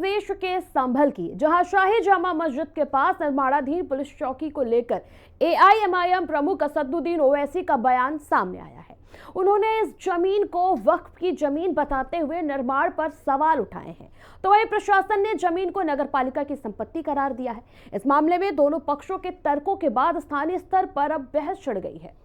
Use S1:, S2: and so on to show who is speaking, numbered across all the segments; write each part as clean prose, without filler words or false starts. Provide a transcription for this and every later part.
S1: प्रदेश के संभल की, जहां शाही जामा मस्जिद के पास निर्माणाधीन पुलिस चौकी को लेकर एआईएमआईएम प्रमुख असदुद्दीन ओवैसी का बयान सामने आया है। उन्होंने इस जमीन को वक्फ की जमीन बताते हुए निर्माण पर सवाल उठाए हैं। तो वहीं प्रशासन ने जमीन को नगरपालिका की संपत्ति करार दिया है। इस मामले में दोनों पक्षों के तर्कों के बाद स्थानीय स्तर पर अब बहस छिड़ गई है।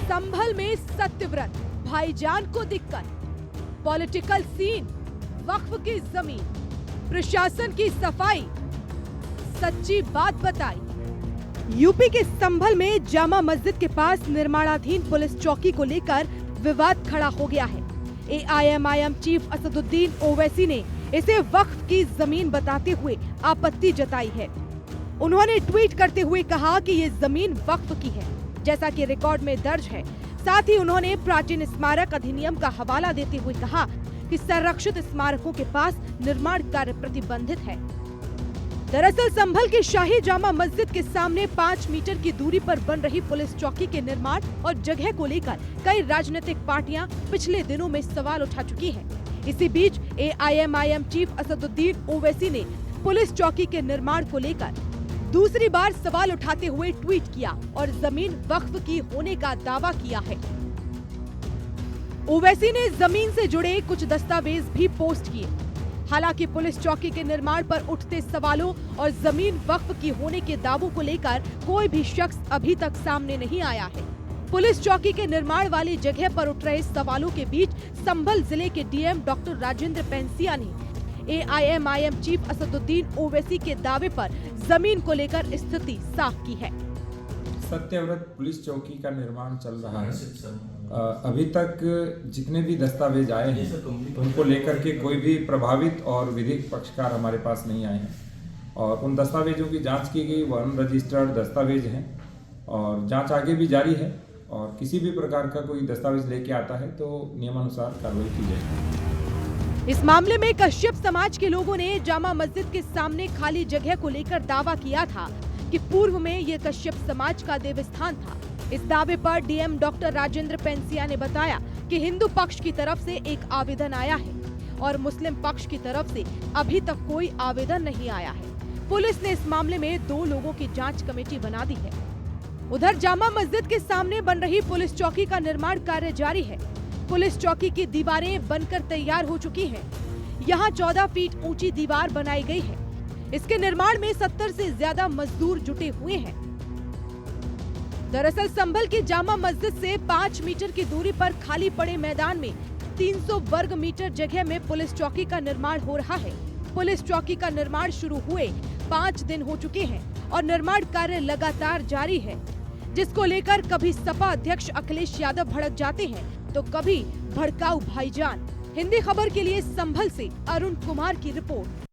S2: संभल में सत्यव्रत भाईजान को दिक्कत, पॉलिटिकल सीन, वक्फ की जमीन, प्रशासन की सफाई, सच्ची बात बताई। यूपी के संभल में जामा मस्जिद के पास निर्माणाधीन पुलिस चौकी को लेकर विवाद खड़ा हो गया है। एआईएमआईएम चीफ असदुद्दीन ओवैसी ने इसे वक्फ की जमीन बताते हुए आपत्ति जताई है। उन्होंने ट्वीट करते हुए कहा कि ये जमीन वक्फ की है, जैसा कि रिकॉर्ड में दर्ज है। साथ ही उन्होंने प्राचीन स्मारक अधिनियम का हवाला देते हुए कहा कि संरक्षित स्मारकों के पास निर्माण कार्य प्रतिबंधित है। दरअसल संभल की शाही जामा मस्जिद के सामने 5 मीटर की दूरी पर बन रही पुलिस चौकी के निर्माण और जगह को लेकर कई राजनीतिक पार्टियां पिछले दिनों में सवाल उठा चुकी हैं। इसी बीच एआईएमआईएम चीफ असदुद्दीन ओवैसी ने पुलिस चौकी के निर्माण को लेकर दूसरी बार सवाल उठाते हुए ट्वीट किया और जमीन वक्फ की होने का दावा किया है। ओवैसी ने जमीन से जुड़े कुछ दस्तावेज भी पोस्ट किए। हालांकि पुलिस चौकी के निर्माण पर उठते सवालों और जमीन वक्फ की होने के दावों को लेकर कोई भी शख्स अभी तक सामने नहीं आया है। पुलिस चौकी के निर्माण वाली जगह पर उठ रहे सवालों के बीच संभल जिले के डीएम डॉक्टर राजेंद्र पेंसिया ने एआईएमआईएम चीफ असदुद्दीन ओवैसी के दावे पर जमीन को लेकर स्थिति साफ की है।
S3: सत्यव्रत पुलिस चौकी का निर्माण चल रहा है। अभी तक जितने भी दस्तावेज आए हैं उनको लेकर के कोई भी प्रभावित और विधिक पक्षकार हमारे पास नहीं आए हैं और उन दस्तावेजों की जांच की गई। वो अनरजिस्टर्ड दस्तावेज हैं और जांच आगे भी जारी है और किसी भी प्रकार का कोई दस्तावेज लेके आता है तो नियमानुसार कार्रवाई की जाएगी।
S2: इस मामले में कश्यप समाज के लोगों ने जामा मस्जिद के सामने खाली जगह को लेकर दावा किया था कि पूर्व में ये कश्यप समाज का देवस्थान था। इस दावे पर डीएम डॉक्टर राजेंद्र पेंसिया ने बताया कि हिंदू पक्ष की तरफ से एक आवेदन आया है और मुस्लिम पक्ष की तरफ से अभी तक कोई आवेदन नहीं आया है। पुलिस ने इस मामले में 2 लोगों की जांच कमेटी बना दी है। उधर जामा मस्जिद के सामने बन रही पुलिस चौकी का निर्माण कार्य जारी है। पुलिस चौकी की दीवारें बनकर तैयार हो चुकी हैं। यहाँ 14 फीट ऊंची दीवार बनाई गई है। इसके निर्माण में 70 से ज्यादा मजदूर जुटे हुए हैं। दरअसल संभल की जामा मस्जिद से 5 मीटर की दूरी पर खाली पड़े मैदान में 300 वर्ग मीटर जगह में पुलिस चौकी का निर्माण हो रहा है। पुलिस चौकी का निर्माण शुरू हुए 5 दिन हो चुके हैं और निर्माण कार्य लगातार जारी है, जिसको लेकर कभी सपा अध्यक्ष अखिलेश यादव भड़क जाते हैं तो कभी भड़काऊ भाईजान। हिंदी खबर के लिए संभल से अरुण कुमार की रिपोर्ट।